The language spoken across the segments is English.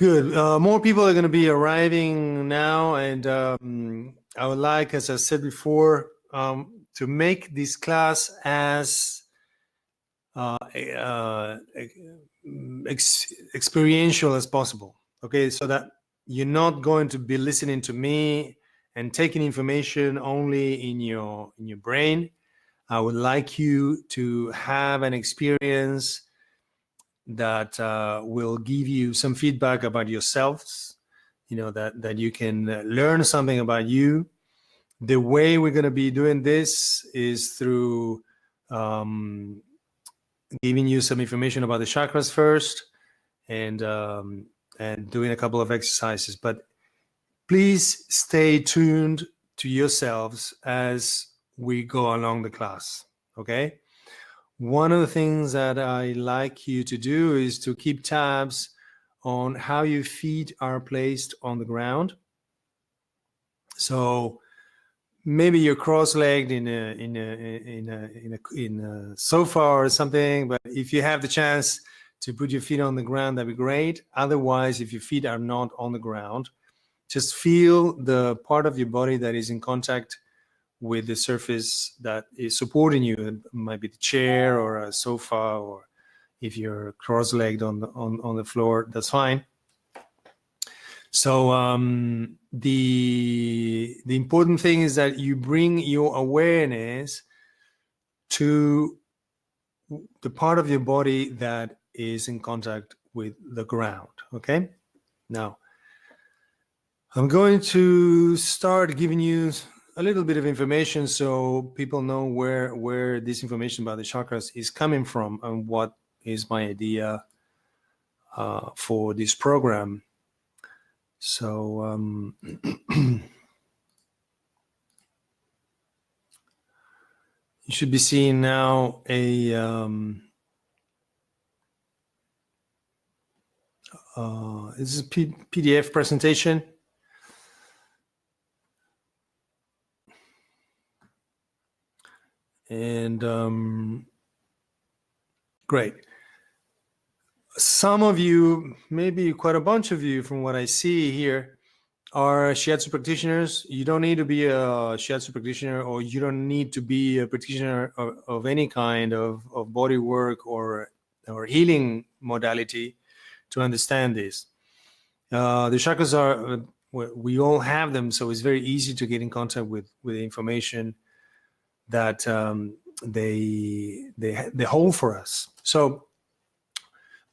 Good. More people are going to be arriving now, and I would like, as I said before, to make this class as experiential as possible. Okay, so that you're not going to be listening to me and taking information only in your brain. I would like you to have an experience that will give you some feedback about yourselves, that you can learn something about you. The way we're going to be doing this is through giving you some information about the chakras first, and doing a couple of exercises. But please stay tuned to yourselves as we go along the class, okay? One of the things that I like you to do is to keep tabs on how your feet are placed on the ground. So maybe you're cross-legged in a sofa or something, but if you have the chance to put your feet on the ground, that'd be great. Otherwise, if your feet are not on the ground, just feel the part of your body that is in contact with the surface that is supporting you. It might be the chair or a sofa, or if you're cross-legged on the floor, that's fine. So the important thing is that you bring your awareness to the part of your body that is in contact with the ground. Okay. Now, I'm going to start giving you a little bit of information so people know where this information about the chakras is coming from and what is my idea for this program. So you should be seeing now a this is a PDF presentation. And great. Some of you, maybe quite a bunch of you from what I see here, are shiatsu practitioners. You don't need to be a shiatsu practitioner, or you don't need to be a practitioner of any kind of body work or healing modality to understand this. The chakras are, we all have them, so it's very easy to get in contact with the information that they hold for us. So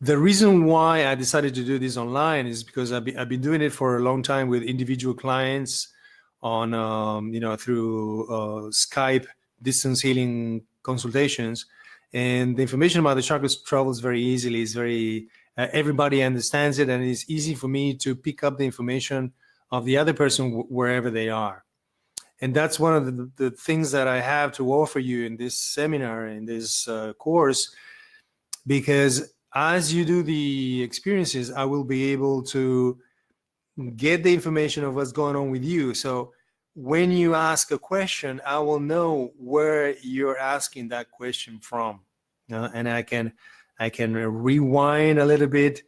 the reason why I decided to do this online is because I've been doing it for a long time with individual clients on through Skype distance healing consultations, and the information about the chakras travels very easily. It's very everybody understands it, and it's easy for me to pick up the information of the other person wherever they are. And that's one of the things that I have to offer you in this seminar, in this course, because as you do the experiences, I will be able to get the information of what's going on with you. So when you ask a question, I will know where you're asking that question from, and I can rewind a little bit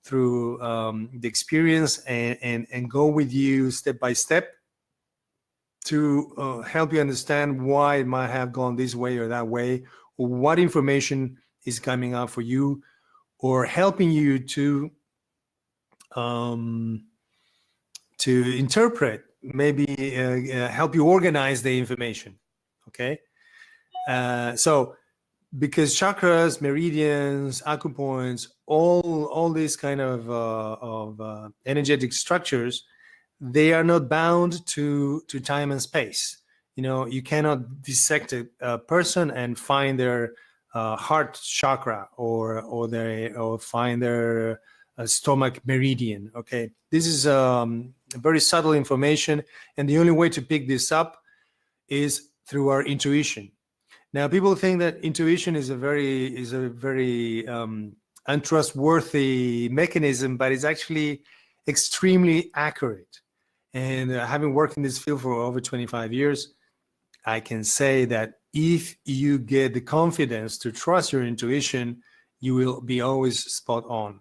through the experience and go with you step by step to help you understand why it might have gone this way or that way, or what information is coming up for you, or helping you to interpret, maybe help you organize the information. Okay, so because chakras, meridians, acupoints, all these kind of energetic structures, they are not bound to time and space. You cannot dissect a person and find their heart chakra or find their stomach meridian. Okay, this is very subtle information, and the only way to pick this up is through our intuition. Now, people think that intuition is a very untrustworthy mechanism, but it's actually extremely accurate. And having worked in this field for over 25 years, I can say that if you get the confidence to trust your intuition, you will be always spot on.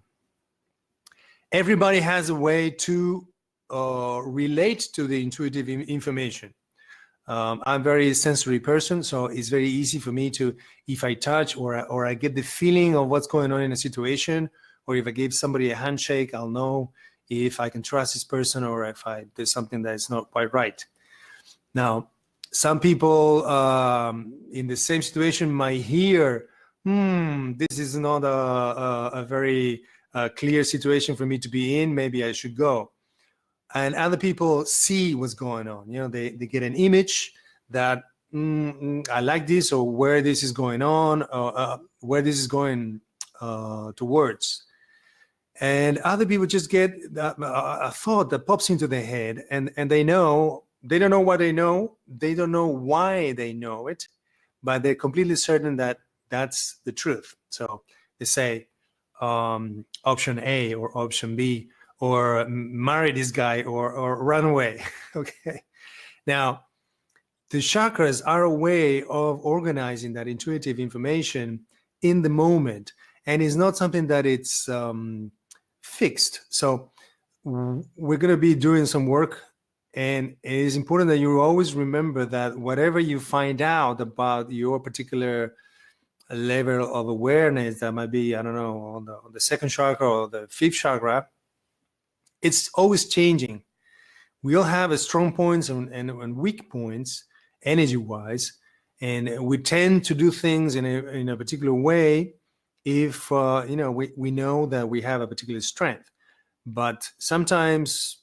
everybody has a way to relate to the intuitive information. I'm a very sensory person, so it's very easy for me to, if I touch or I get the feeling of what's going on in a situation, or if I give somebody a handshake, I'll know if I can trust this person or if there's something that is not quite right. Now, some people in the same situation might hear, this is not a very clear situation for me to be in, maybe I should go. And other people see what's going on. You know, they get an image that I like this, or where this is going on, or where this is going towards. And other people just get a thought that pops into their head, and they don't know what they know. They don't know why they know it, but they're completely certain that that's the truth. So they say option A or option B, or marry this guy, or run away. Okay. Now, the chakras are a way of organizing that intuitive information in the moment, and it's not something that it's fixed. So we're going to be doing some work, and it is important that you always remember that whatever you find out about your particular level of awareness, that might be, I don't know, on the second chakra or the fifth chakra, it's always changing. We all have strong points and weak points energy-wise, and we tend to do things in a particular way if we know that we have a particular strength. But sometimes,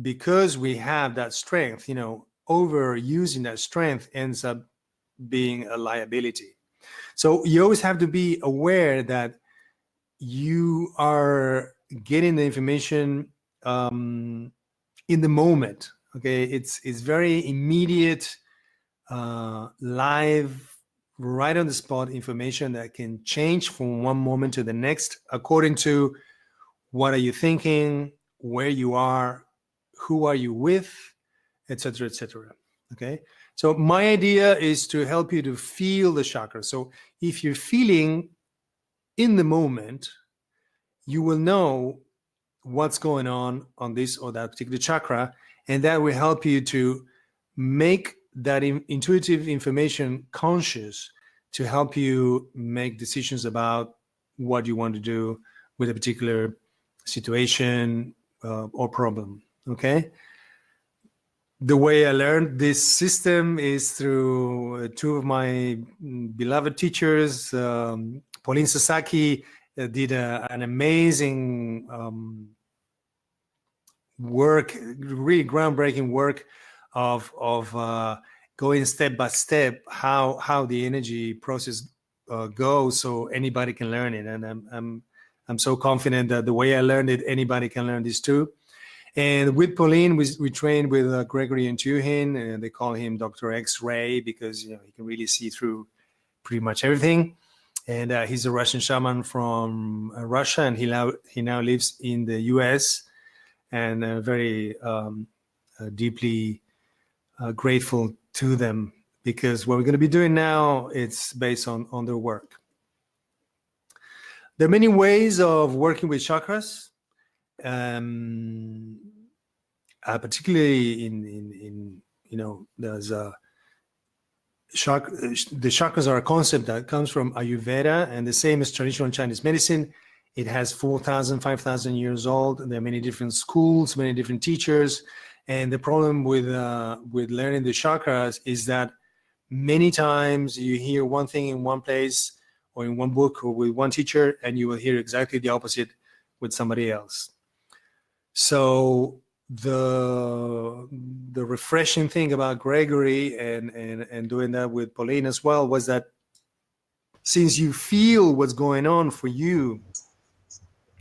because we have that strength, overusing that strength ends up being a liability. So you always have to be aware that you are getting the information in the moment. Okay, it's very immediate, live, right on the spot information that can change from one moment to the next according to what are you thinking, where you are, who are you with, etc., etc. Okay, so my idea is to help you to feel the chakra. So if you're feeling in the moment, you will know what's going on this or that particular chakra, and that will help you to make that intuitive information conscious, to help you make decisions about what you want to do with a particular situation or problem. Okay. The way I learned this system is through two of my beloved teachers. Pauline Sasaki did an amazing work, really groundbreaking work of going step by step how the energy process goes, so anybody can learn it. And I'm so confident that the way I learned it, anybody can learn this too. And with Pauline, we trained with Gregory and Tuhin, and they call him Dr. X-Ray because he can really see through pretty much everything. And he's a Russian shaman from Russia, and he now lives in the US. And very deeply grateful to them, because what we're going to be doing now, it's based on their work. There are many ways of working with chakras, particularly in there's the chakras are a concept that comes from Ayurveda, and the same as traditional Chinese medicine. It has 4,000, 5,000 years old. There are many different schools, many different teachers. And the problem with learning the chakras is that many times you hear one thing in one place or in one book or with one teacher, and you will hear exactly the opposite with somebody else. So the refreshing thing about Gregory and doing that with Pauline as well was that since you feel what's going on for you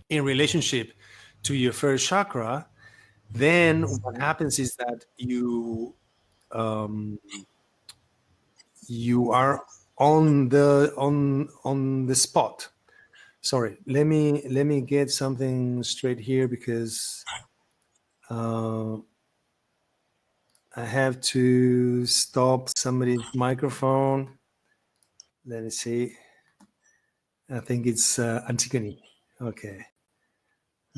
in relationship to your first chakra, then what happens is that you are on the spot. Sorry, let me get something straight here, because I have to stop somebody's microphone. Let me see. I think it's Antigone. Okay.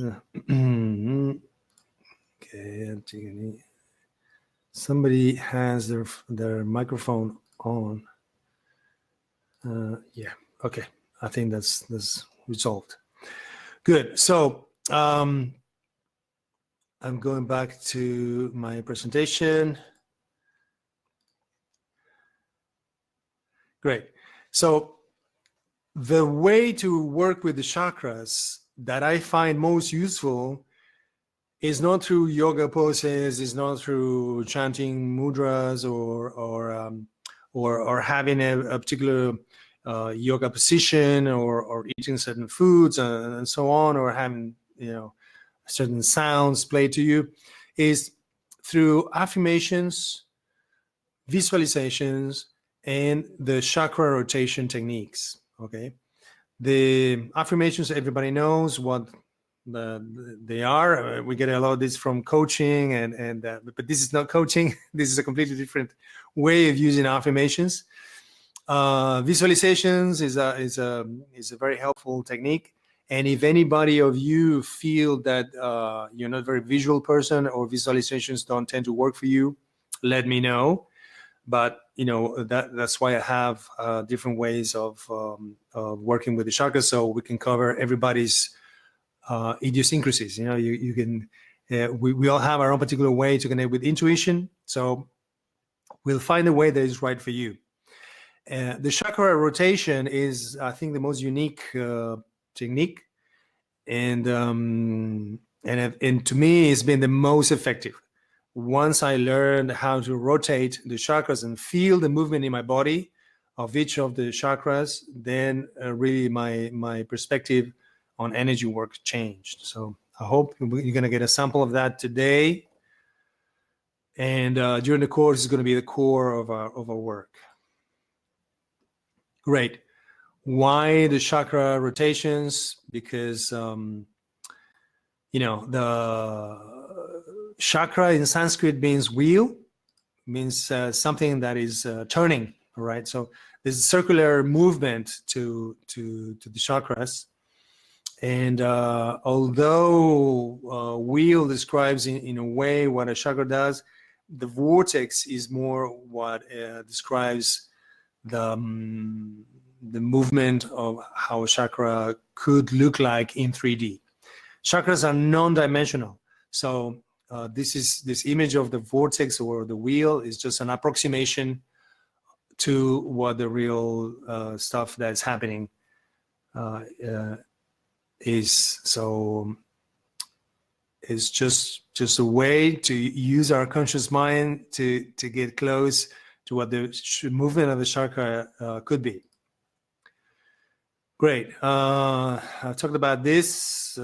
Okay, somebody has their microphone on. Yeah, okay. I think that's resolved. Good. So I'm going back to my presentation. Great. So the way to work with the chakras that I find most useful is not through yoga poses, is not through chanting mudras or having a particular yoga position or eating certain foods and so on, or having certain sounds played to you, is through affirmations, visualizations, and the chakra rotation techniques. Okay, the affirmations, everybody knows what they are. We get a lot of this from coaching, but this is not coaching. This is a completely different way of using affirmations. Visualizations is a very helpful technique. And if anybody of you feel that you're not a very visual person or visualizations don't tend to work for you, let me know. But that's why I have different ways of working with the chakras, so we can cover everybody's idiosyncrasies. You can. We all have our own particular way to connect with intuition, so we'll find a way that is right for you. The chakra rotation is, I think, the most unique technique, and to me, it's been the most effective. Once I learned how to rotate the chakras and feel the movement in my body of each of the chakras, then really my perspective on energy work changed. So I hope you're going to get a sample of that today. And during the course is going to be the core of our work. Great. Why the chakra rotations? Because, the chakra in Sanskrit means wheel, means something that is turning, right? So there's a circular movement to the chakras. And although wheel describes in a way what a chakra does, the vortex is more what describes the movement of how a chakra could look like in 3D. Chakras are non-dimensional. So this image of the vortex or the wheel is just an approximation to what the real stuff that's happening is. So it's just a way to use our conscious mind to get close to what the movement of the chakra could be. Great. I've talked about this,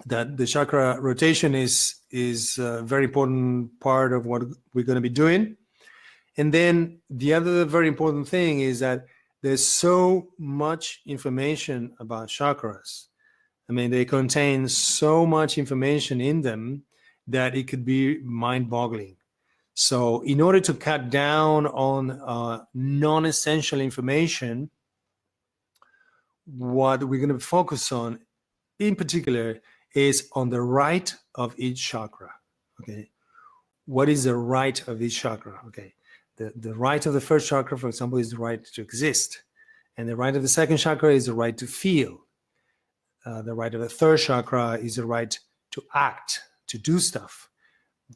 that the chakra rotation is a very important part of what we're going to be doing. And then the other very important thing is that there's so much information about chakras. I mean, they contain so much information in them that it could be mind-boggling. So in order to cut down on non-essential information, what we're going to focus on in particular is on the right of each chakra. Okay, what is the right of each chakra? Okay, the right of the first chakra, for example, is the right to exist, and the right of the second chakra is the right to feel. The right of the third chakra is the right to act, to do stuff.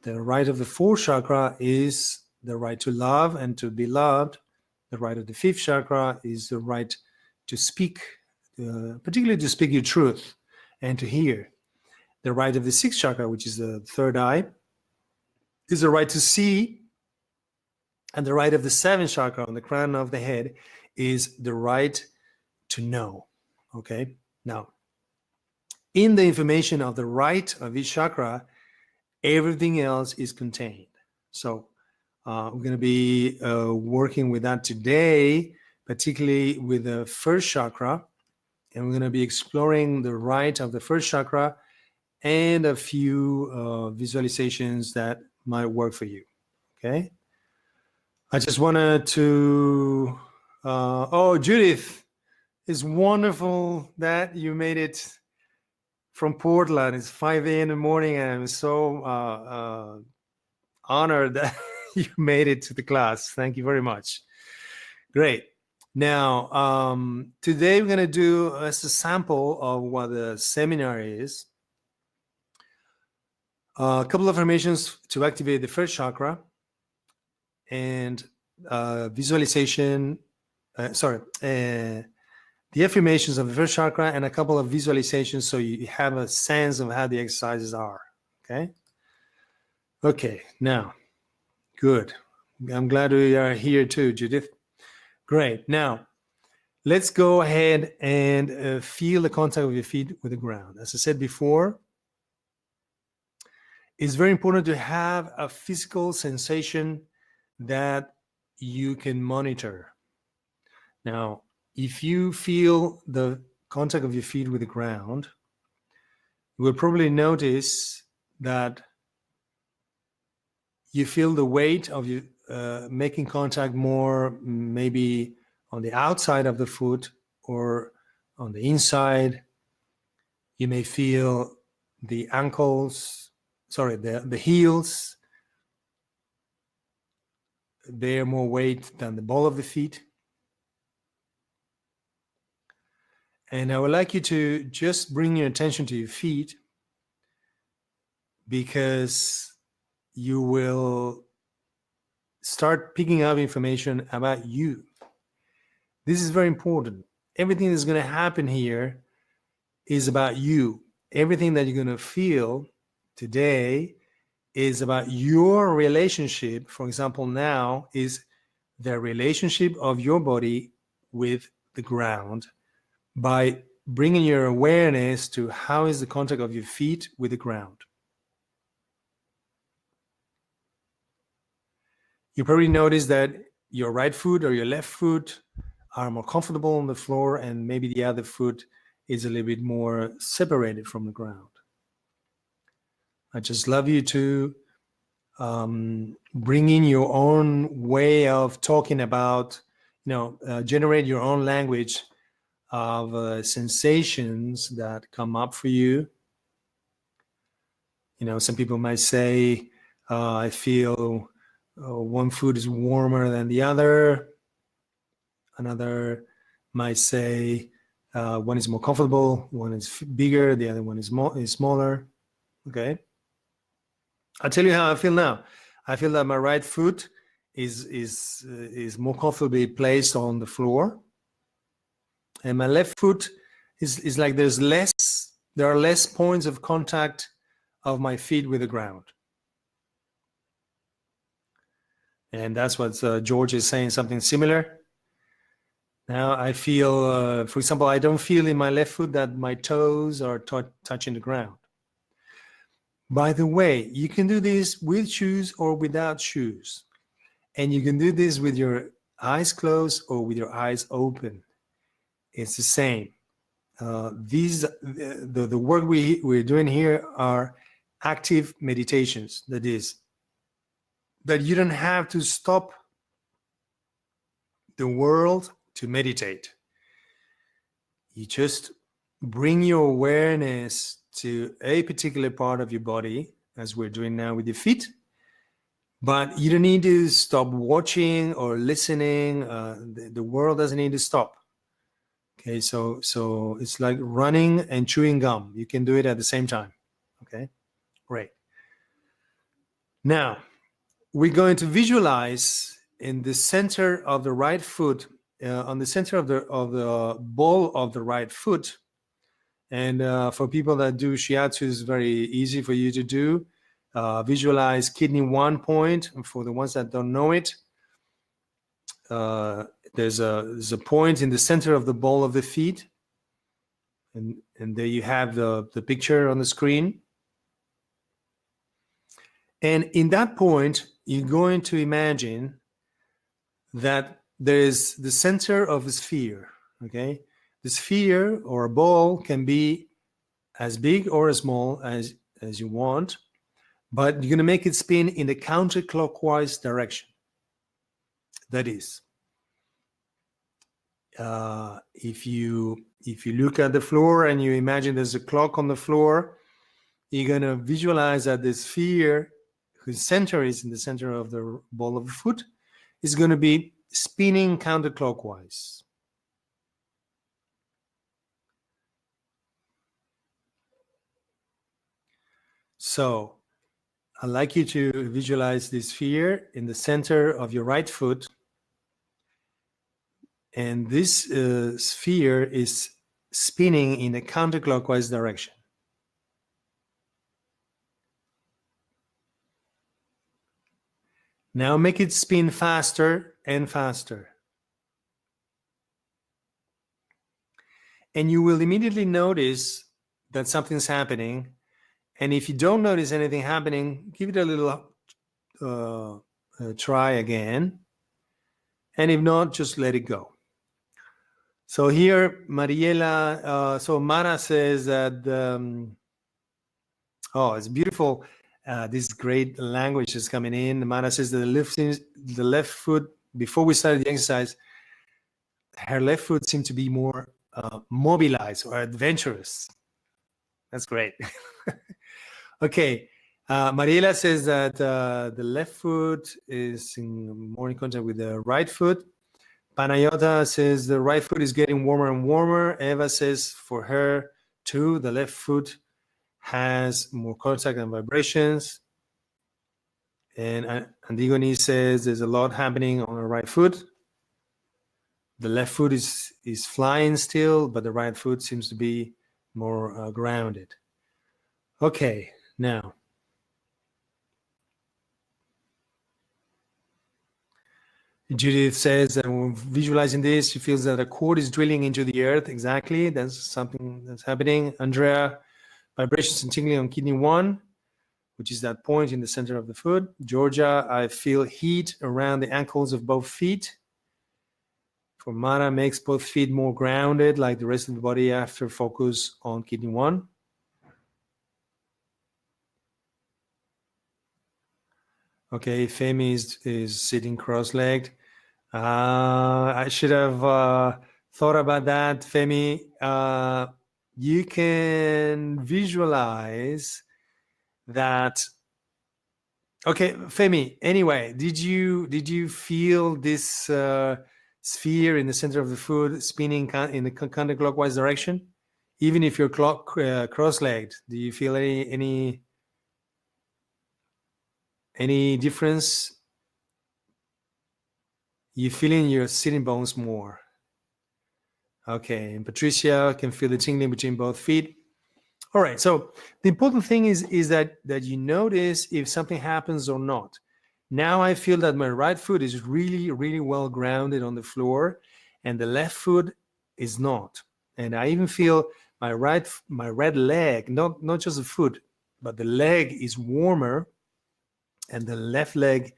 The right of the fourth chakra is the right to love and to be loved. The right of the fifth chakra is the right to speak, particularly to speak your truth and to hear. The right of the sixth chakra, which is the third eye, is the right to see. And the right of the seventh chakra on the crown of the head is the right to know. Okay, now, in the information of the right of each chakra, everything else is contained. So we're going to be working with that today, particularly with the first chakra. And we're going to be exploring the right of the first chakra and a few visualizations that might work for you. Okay. I just wanted to, oh, Judith, it's wonderful that you made it from Portland. It's 5 a.m. in the morning, and I'm so honored that you made it to the class. Thank you very much. Great. Now, today we're going to do as a sample of what the seminar is. A couple of affirmations to activate the first chakra, and visualization. The affirmations of the first chakra, and a couple of visualizations so you have a sense of how the exercises are. Okay. Okay. Now, good. I'm glad we are here too, Judith. Great. Now, let's go ahead and feel the contact of your feet with the ground. As I said before, it's very important to have a physical sensation that you can monitor. Now, if you feel the contact of your feet with the ground, you will probably notice that you feel the weight of you making contact more maybe on the outside of the foot or on the inside. You may feel the ankles, the heels bear more weight than the ball of the feet. And I would like you to just bring your attention to your feet, because you will start picking up information about you. This is very important. Everything that's going to happen here is about you. Everything that you're going to feel today is about your relationship. For example, now is the relationship of your body with the ground, by bringing your awareness to how is the contact of your feet with the ground. You probably notice that your right foot or your left foot are more comfortable on the floor, and maybe the other foot is a little bit more separated from the ground. I just love you to bring in your own way of talking about, generate your own language of sensations that come up for you. Some people might say, I feel one foot is warmer than the other. Another might say one is more comfortable, one is bigger, the other one is smaller. Okay. I'll tell you how I feel now. I feel that my right foot is more comfortably placed on the floor, and my left foot is like there are less points of contact of my feet with the ground. And that's what George is saying, something similar. Now I feel, for example, I don't feel in my left foot that my toes are touching the ground. By the way, you can do this with shoes or without shoes. And you can do this with your eyes closed or with your eyes open. It's the same. The work we're doing here are active meditations. That is, that you don't have to stop the world to meditate. You just bring your awareness to a particular part of your body, as we're doing now with your feet, but you don't need to stop watching or listening. The world doesn't need to stop. Okay, so it's like running and chewing gum. You can do it at the same time. Okay, great. Now, we're going to visualize in the center of the right foot, on the center of the ball of the right foot. And for people that do shiatsu, it's very easy for you to do. Visualize kidney 1 point. And for the ones that don't know it, there's a point in the center of the ball of the feet. And there you have the picture on the screen. And in that point, you're going to imagine that there is the center of a sphere. Okay, the sphere or a ball can be as big or as small as you want, but you're going to make it spin in the counterclockwise direction. That is, if you if you look at the floor and you imagine there's a clock on the floor, you're going to visualize that the sphere, whose center is in the center of the ball of the foot, is going to be spinning counterclockwise. So I'd like you to visualize this sphere in the center of your right foot. And this sphere is spinning in a counterclockwise direction. Now make it spin faster and faster. And you will immediately notice that something's happening. And if you don't notice anything happening, give it a little try again. And if not, just let it go. So here, Mariela, so Mara says that, oh, it's beautiful. This great language is coming in. Mara says that the left foot, before we started the exercise, her left foot seemed to be more mobilized or adventurous. That's great. Okay. Mariela says that the left foot is more in contact with the right foot. Panayota says the right foot is getting warmer and warmer. Eva says for her too, the left foot has more contact and vibrations. And Antigone says there's a lot happening on the right foot. The left foot is flying still, but the right foot seems to be more grounded. Okay, now. Judith says that when visualizing this, she feels that a cord is drilling into the earth. Exactly, that's something that's happening. Andrea, vibrations and tingling on kidney 1, which is that point in the center of the foot. Georgia, I feel heat around the ankles of both feet. For Mara, makes both feet more grounded, like the rest of the body after focus on kidney 1. Okay, Femi is sitting cross-legged. I should have thought about that, Femi. You can visualize that. Okay, Femi. Anyway, did you feel this sphere in the center of the foot spinning in the counterclockwise direction? Even if you're cross-legged, do you feel any difference? You feeling your sitting bones more. Okay, and Patricia can feel the tingling between both feet. All right, so the important thing is that you notice if something happens or not. Now I feel that my right foot is really, really well grounded on the floor, and the left foot is not. And I even feel my right leg, not just the foot, but the leg is warmer, and the left leg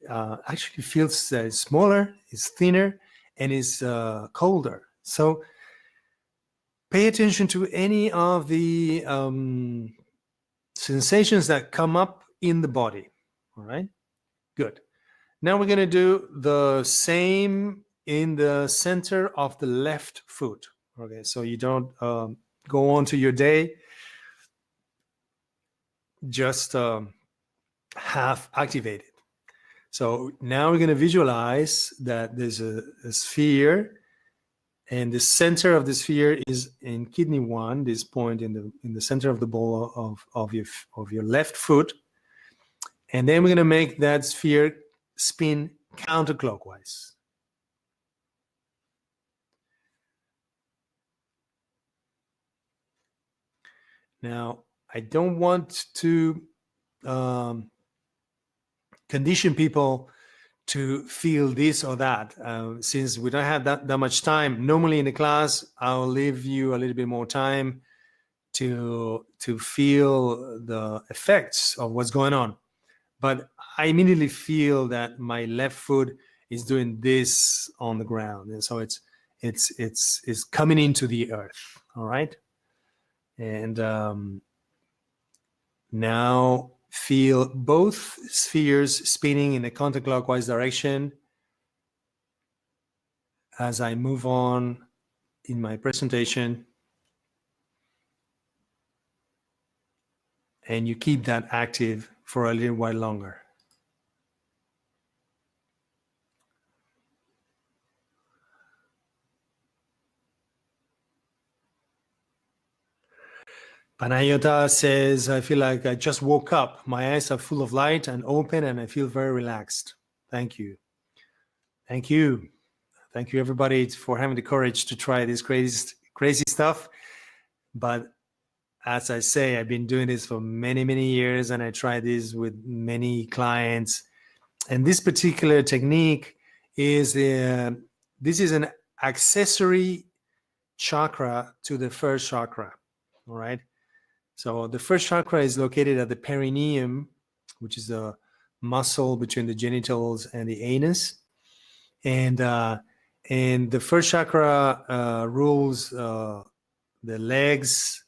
actually feels smaller, is thinner, and is colder. So pay attention to any of the sensations that come up in the body. All right, good. Now we're going to do the same in the center of the left foot. Okay, so you don't go on to your day just half activated. So now we're going to visualize that there's a sphere, and the center of the sphere is in kidney 1, this point in the center of the ball of your left foot. And then we're going to make that sphere spin counterclockwise. Now, I don't want to condition people to feel this or that. Since we don't have that much time, normally in the class, I'll leave you a little bit more time to feel the effects of what's going on. But I immediately feel that my left foot is doing this on the ground. And so it's coming into the earth, all right? And now feel both spheres spinning in a counterclockwise direction as I move on in my presentation, and you keep that active for a little while longer. Panayota says, I feel like I just woke up. My eyes are full of light and open, and I feel very relaxed. Thank you. Thank you. Thank you, everybody, for having the courage to try this crazy stuff. But as I say, I've been doing this for many, many years, and I tried this with many clients. And this particular technique is this is an accessory chakra to the first chakra. All right. So the first chakra is located at the perineum, which is the muscle between the genitals and the anus. And the first chakra rules the legs,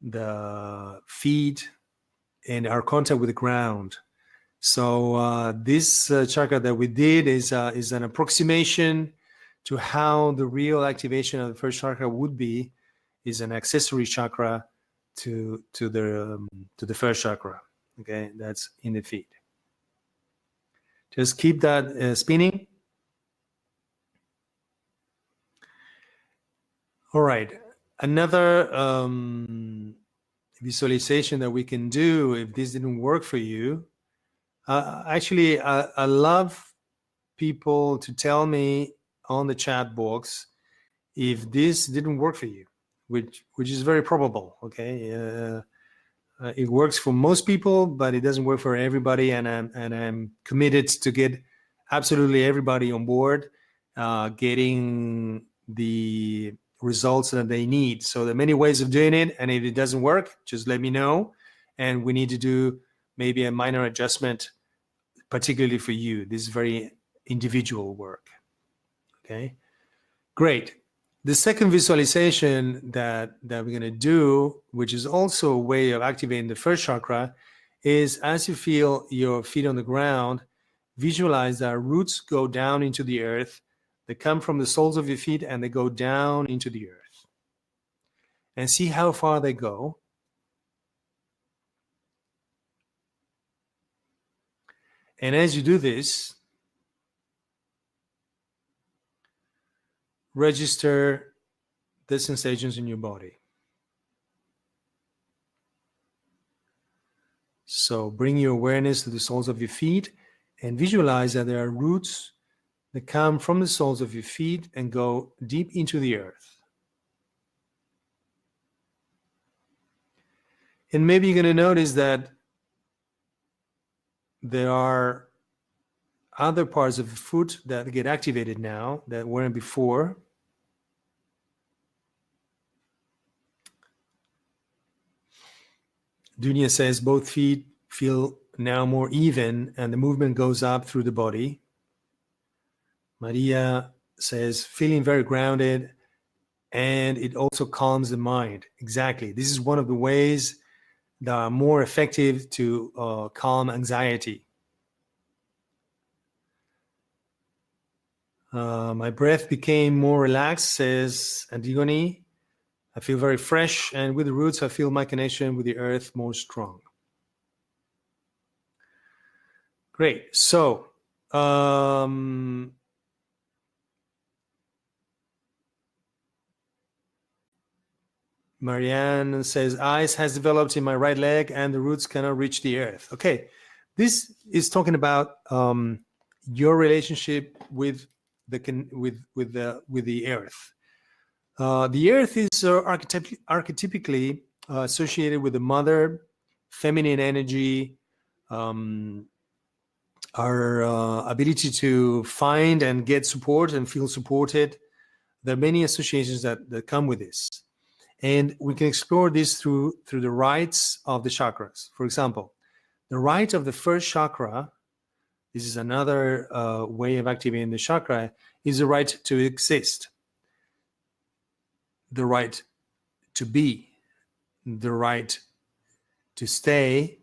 the feet, and our contact with the ground. So this chakra that we did is an approximation to how the real activation of the first chakra would be. Is an accessory chakra to the first chakra. Okay, that's in the feet. Just keep that spinning. All right, another visualization that we can do if this didn't work for you. Actually, I love people to tell me on the chat box if this didn't work for you, which is very probable. Okay, it works for most people, but it doesn't work for everybody, and I'm committed to get absolutely everybody on board, getting the results that they need. So there are many ways of doing it, and if it doesn't work, just let me know, and we need to do maybe a minor adjustment, particularly for you. This is very individual work. Okay, great. The second visualization that we're going to do, which is also a way of activating the first chakra, is as you feel your feet on the ground, visualize that roots go down into the earth. They come from the soles of your feet and they go down into the earth. And see how far they go. And as you do this, register the sensations in your body. So bring your awareness to the soles of your feet and visualize that there are roots that come from the soles of your feet and go deep into the earth. And maybe you're going to notice that there are other parts of the foot that get activated now that weren't before. Dunya says both feet feel now more even and the movement goes up through the body. Maria says feeling very grounded and it also calms the mind. Exactly. This is one of the ways that are more effective to calm anxiety. My breath became more relaxed, says Antigone. I feel very fresh, and with the roots, I feel my connection with the earth more strong. Great. So, Marianne says, ice has developed in my right leg, and the roots cannot reach the earth. Okay, this is talking about your relationship with the earth. The earth is archetypically associated with the mother, feminine energy, our ability to find and get support and feel supported. There are many associations that come with this. And we can explore this through the rites of the chakras. For example, the rite of the first chakra, this is another way of activating the chakra, is the right to exist, the right to be, the right to stay,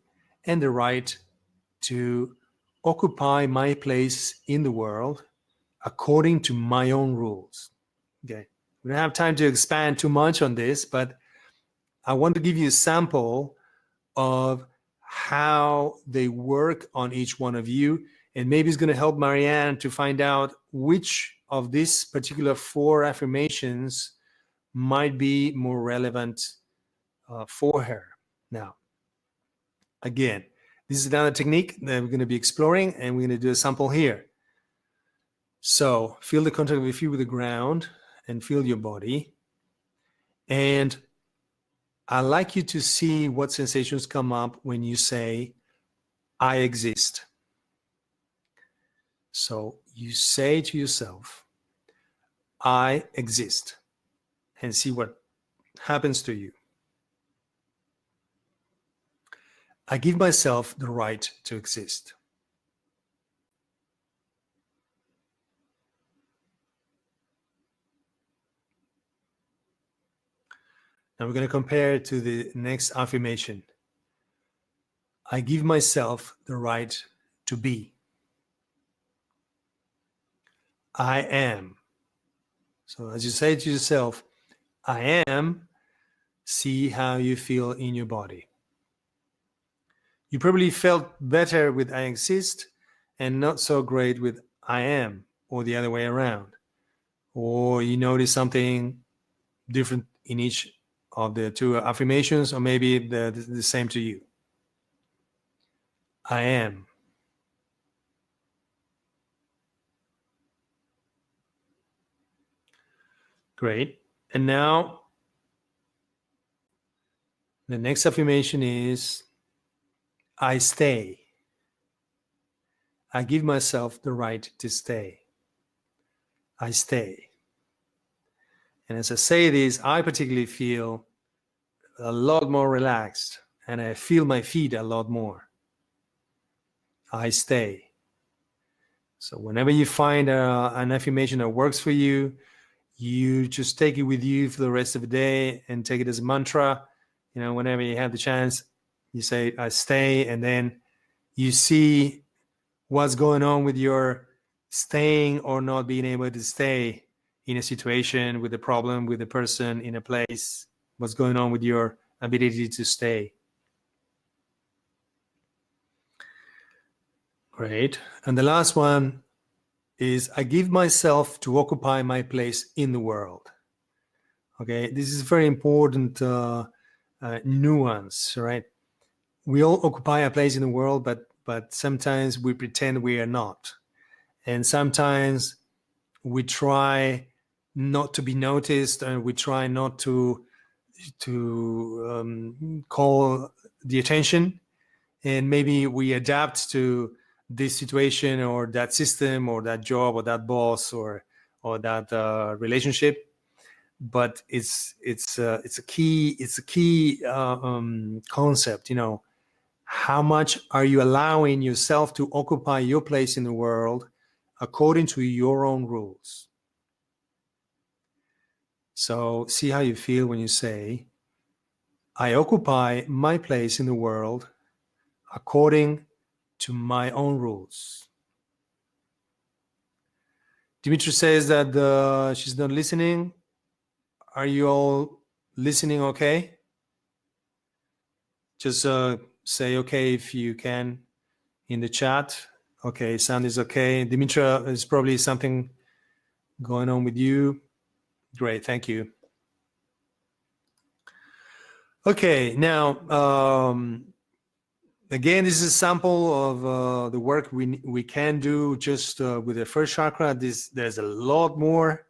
and the right to occupy my place in the world according to my own rules. Okay. We don't have time to expand too much on this, but I want to give you a sample of how they work on each one of you. And maybe it's going to help Marianne to find out which of these particular 4 affirmations might be more relevant for her. Now, again, this is another technique that we're going to be exploring, and we're going to do a sample here. So feel the contact of your feet with the ground and feel your body. And I'd like you to see what sensations come up when you say, I exist. So you say to yourself, I exist, and see what happens to you. I give myself the right to exist. Now we're going to compare it to the next affirmation. I give myself the right to be. I am. So as you say to yourself, I am, see how you feel in your body. You probably felt better with I exist and not so great with I am, or the other way around. Or you notice something different in each of the 2 affirmations, or maybe the same to you. I am. Great. And now the next affirmation is I stay. I give myself the right to stay. I stay. And as I say this, I particularly feel a lot more relaxed, and I feel my feet a lot more. I stay. So whenever you find an affirmation that works for you, you just take it with you for the rest of the day and take it as a mantra. You know, whenever you have the chance, you say, I stay, and then you see what's going on with your staying or not being able to stay in a situation, with a problem, with a person, in a place. What's going on with your ability to stay. Great. And the last one is I give myself to occupy my place in the world. Okay, this is very important nuance, right? We all occupy a place in the world, but sometimes we pretend we are not. And sometimes we try not to be noticed, and we try not to call the attention, and maybe we adapt to this situation or that system or that job or that boss or that relationship. But it's a key concept. You know, how much are you allowing yourself to occupy your place in the world according to your own rules? So see how you feel when you say, I occupy my place in the world according to my own rules. Dimitri says that she's not listening. Are you all listening okay? Just say okay if you can in the chat. Okay, sound is okay. Dimitra, is probably something going on with you. Great, thank you. Okay, now, again, this is a sample of the work we can do just with the first chakra. There's a lot more,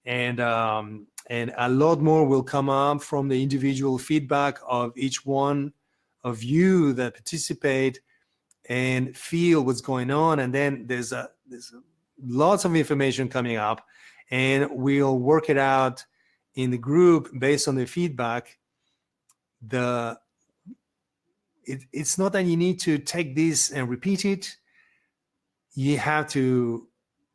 and a lot more will come up from the individual feedback of each one of you that participate and feel what's going on. And then there's lots of information coming up, and we'll work it out in the group based on the feedback. It's not that you need to take this and repeat it. You have to,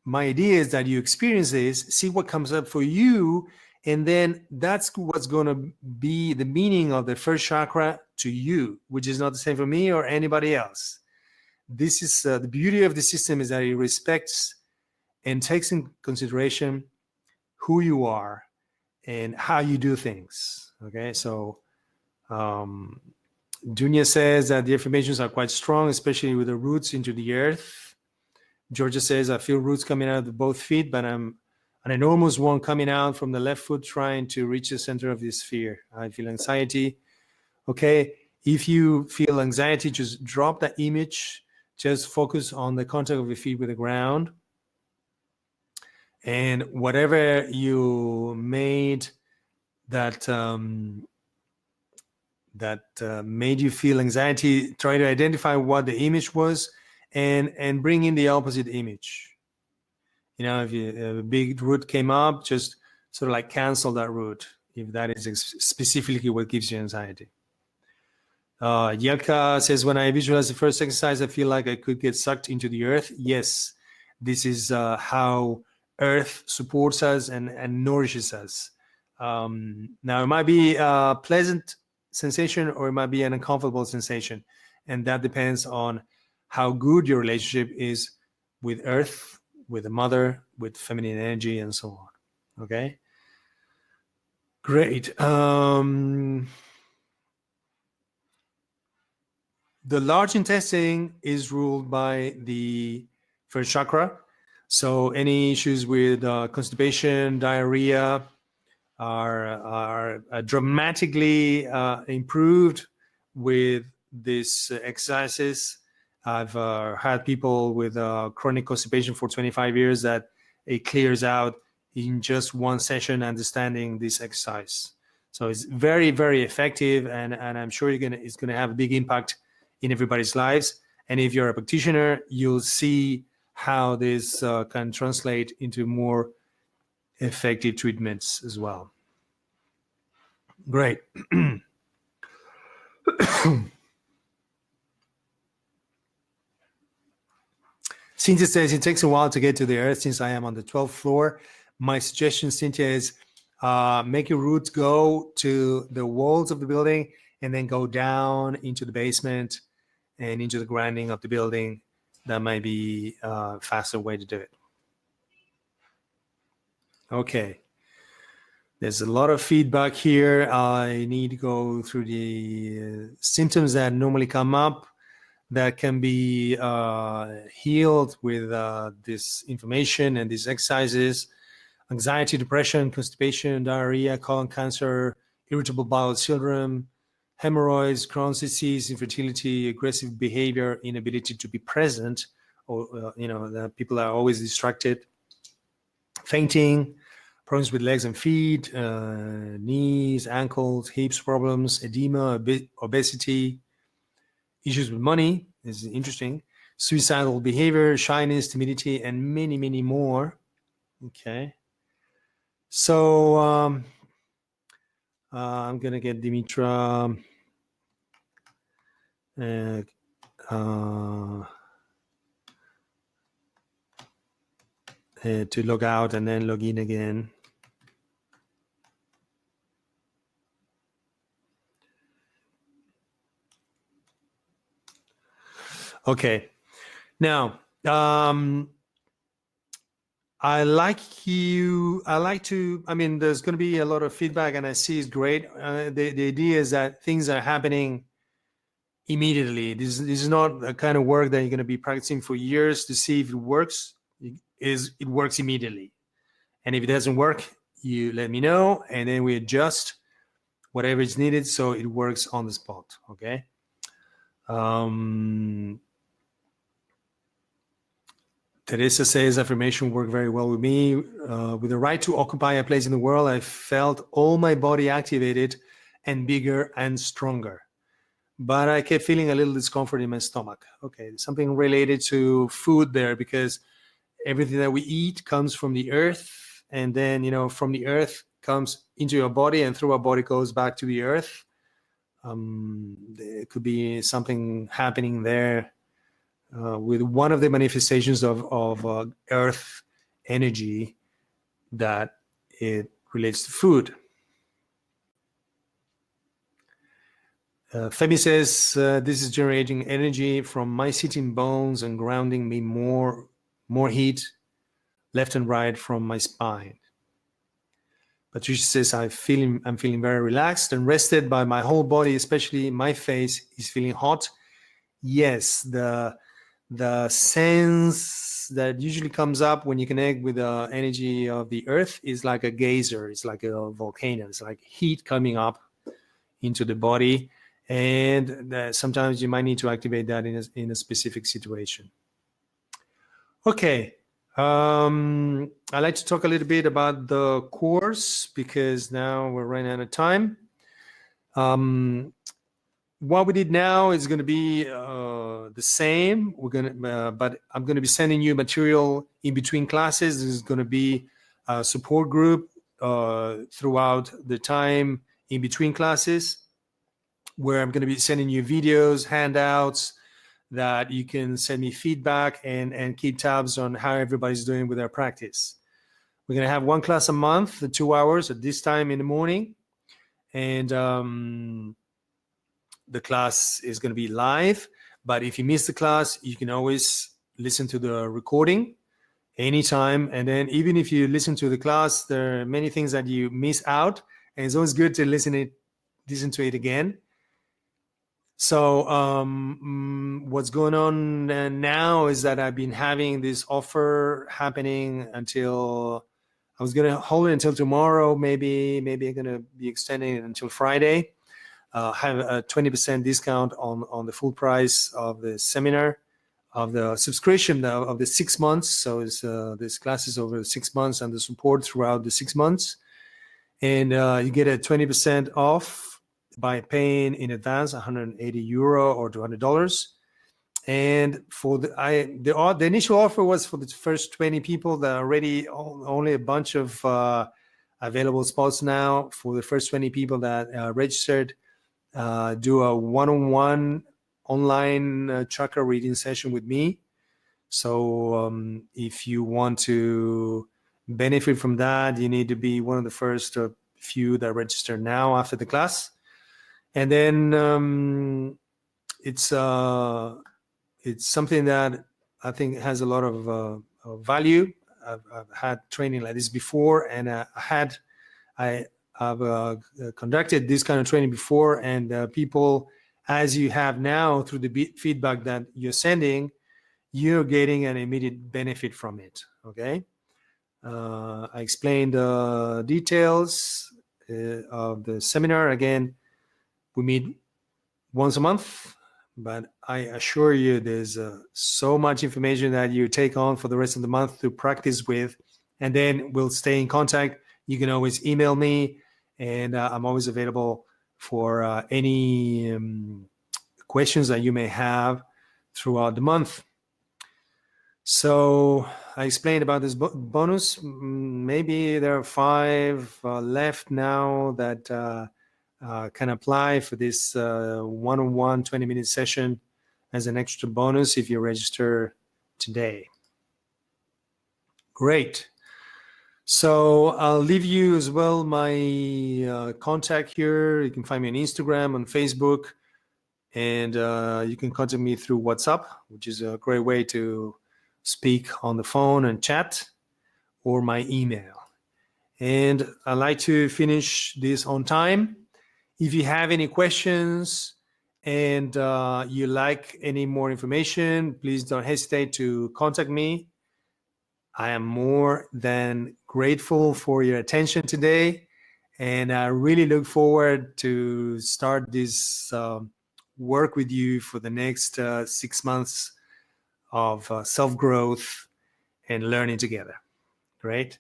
my idea is that you experience this, see what comes up for you, and then that's what's going to be the meaning of the first chakra to you, which is not the same for me or anybody else. This is the beauty of the system, is that it respects and takes in consideration who you are and how you do things. Okay, so Dunya says that the affirmations are quite strong, especially with the roots into the earth. Georgia says, I feel roots coming out of both feet, but I'm an enormous one coming out from the left foot trying to reach the center of the sphere. I feel anxiety. Okay, if you feel anxiety, just drop that image. Just focus on the contact of your feet with the ground. And whatever you made that made you feel anxiety, try to identify what the image was and bring in the opposite image. You know, if a big root came up, just sort of like cancel that root if that is specifically what gives you anxiety. Yelka says, when I visualize the first exercise, I feel like I could get sucked into the earth. Yes, this is how earth supports us and nourishes us. Now, it might be a pleasant sensation or it might be an uncomfortable sensation. And that depends on how good your relationship is with earth, with the mother, with feminine energy, and so on. Okay? Great. The large intestine is ruled by the first chakra. So any issues with constipation, diarrhea are dramatically improved with these exercises. I've had people with chronic constipation for 25 years that it clears out in just one session understanding this exercise. So it's very, very effective, and I'm sure it's going to have a big impact in everybody's lives. And if you're a practitioner, you'll see how this can translate into more effective treatments as well. Great. Cynthia says, it takes a while to get to the earth since I am on the 12th floor. My suggestion, Cynthia, is make your roots go to the walls of the building and then go down into the basement and into the grounding of the building. That might be a faster way to do it. Okay. There's a lot of feedback here. I need to go through the symptoms that normally come up that can be healed with this information and these exercises. Anxiety, depression, constipation, diarrhea, colon cancer, irritable bowel syndrome, hemorrhoids, Crohn's disease, infertility, aggressive behavior, inability to be present, or the people are always distracted, fainting, problems with legs and feet, knees, ankles, hips problems, edema, obesity, issues with money. This is interesting. Suicidal behavior, shyness, timidity, and many, many more. Okay. So I'm going to get Dimitra to log out and then log in again. Okay. Now, I like to, there's going to be a lot of feedback and I see it's great. The idea is that things are happening immediately. This is not a kind of work that you're going to be practicing for years to see if it works. It works immediately. And if it doesn't work, you let me know and then we adjust whatever is needed so it works on the spot. Okay. Teresa says affirmation worked very well with me. With the right to occupy a place in the world, I felt all my body activated and bigger and stronger. But I kept feeling a little discomfort in my stomach. Okay, something related to food there, because everything that we eat comes from the earth, and then from the earth comes into your body, and through our body goes back to the earth. There could be something happening there with one of the manifestations of earth energy that it relates to food. Femi says, this is generating energy from my sitting bones and grounding me more heat left and right from my spine. Patricia says, I'm feeling very relaxed and rested, but my whole body, especially my face, is feeling hot. Yes, the sense that usually comes up when you connect with the energy of the earth is like a geyser. It's like a volcano. It's like heat coming up into the body. And sometimes you might need to activate that in a specific situation. Okay. I'd like to talk a little bit about the course because now we're running out of time. What we did now is going to be the same. But I'm going to be sending you material in between classes. This is going to be a support group throughout the time in between classes, where I'm going to be sending you videos, handouts that you can send me feedback and keep tabs on how everybody's doing with their practice. We're going to have one class a month, 2 hours at this time in the morning. And the class is going to be live. But if you miss the class, you can always listen to the recording anytime. And then even if you listen to the class, there are many things that you miss out. And it's always good to listen to it again. So what's going on now is that I've been having this offer happening until, I was going to hold it until tomorrow. Maybe I'm going to be extending it until Friday. Have a 20% discount on the full price of the seminar, of the subscription of the 6 months. So it's this classes over 6 months and the support throughout the 6 months. And you get a 20% off by paying in advance €180 or $200. And for the initial offer was for the first 20 people. That are already only a bunch of available spots now. For the first 20 people that registered, do a one-on-one online chakra reading session with me. So if you want to benefit from that, you need to be one of the first few that register now after the class. And then it's something that I think has a lot of value. I've had training like this before, and I've conducted this kind of training before, and people, as you have now through the feedback that you're sending, you're getting an immediate benefit from it. Okay. I explained the details of the seminar. Again, we meet once a month, but I assure you there's so much information that you take on for the rest of the month to practice with, and then we'll stay in contact. You can always email me, and I'm always available for any questions that you may have throughout the month. So I explained about this bonus. Maybe there are 5 left now that can apply for this one-on-one 20-minute session as an extra bonus if you register today. Great. So I'll leave you as well my contact here. You can find me on Instagram, on Facebook, and you can contact me through WhatsApp, which is a great way to speak on the phone and chat, or my email. And I'd like to finish this on time. If you have any questions and you like any more information, please don't hesitate to contact me. I am more than grateful for your attention today, and I really look forward to start this work with you for the next 6 months of self-growth and learning together. Great.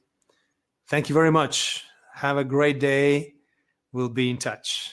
Thank you very much. Have a great day. We'll be in touch.